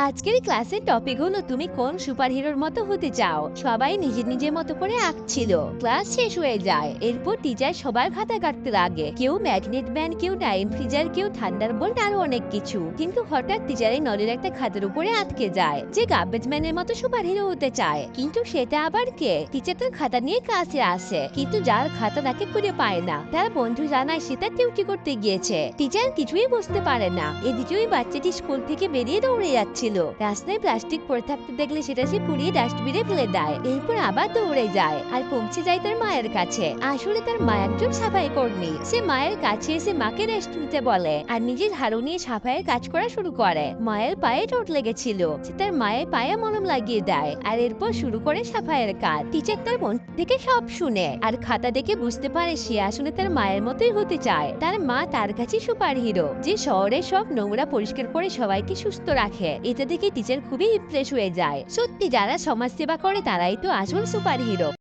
আজকের ক্লাসের টপিক হলো তুমি কোন সুপারহিরোর মতো হতে চাও। সবাই নিজের নিজের মতো করে আঁকছিল। ক্লাস শেষ হয়ে যায়, এরপর টিচার সবার খাতা কাটতে লাগে। কেউ ম্যাগনেট ম্যান, কেউ টাইম ফ্রিজার, কেউ থান্ডারবোল্ট, আরো অনেক কিছু। কিন্তু হঠাৎ টিচারের নজর একটা খাতার উপরে আটকে যায়, যে গার্বেজ ম্যানের মতো সুপারহিরো হতে চায়। কিন্তু সেটা আবার কে? টিচার তার খাতা নিয়ে ক্লাসে আসে, কিন্তু যার খাতা তাকে খুঁজে পায় না। তার বন্ধু জানায় সে তার ডিউটি করতে গিয়েছে। টিচার কিছুই বুঝতে পারে না। এদিকে ওই বাচ্চাটি স্কুল থেকে বেরিয়ে দৌড়ে যাচ্ছিল। রাস্তায় প্লাস্টিক পড়ে থাকতে দেখলে সেটা সে পুড়িয়ে ডাস্টবিনে ফেলে দেয়। এরপর আবার দৌড়ে যায় আর পৌঁছে যায় তার মায়ের কাছে। আসলে তার মা একজন সাফাই কর্মী। সে মায়ের কাছে এসে মাকে রেস্ট নিতে বলে আর নিজের ঝাড়ু নিয়ে সাফাইয়ের কাজ করা শুরু করে। মায়ের পায়ে চোট লেগেছিল, সে তার মায়ের পায়ে মলম লাগিয়ে দেয় আর এরপর শুরু করে সাফাইয়ের কাজ। টিচার তার মন থেকে সব শুনে আর খাতা দেখে বুঝতে পারে সে আসলে তার মায়ের মতোই হতে চায়। তার মা তার কাছে সুপার হিরো, যে শহরের সব নোংরা পরিষ্কার করে সবাইকে সুস্থ রাখে। এটা দেখে টিচার খুবই ইমপ্রেস হয়ে যায়। সত্যি যারা সমাজ সেবা করে তারাই তো আসল সুপার হিরো।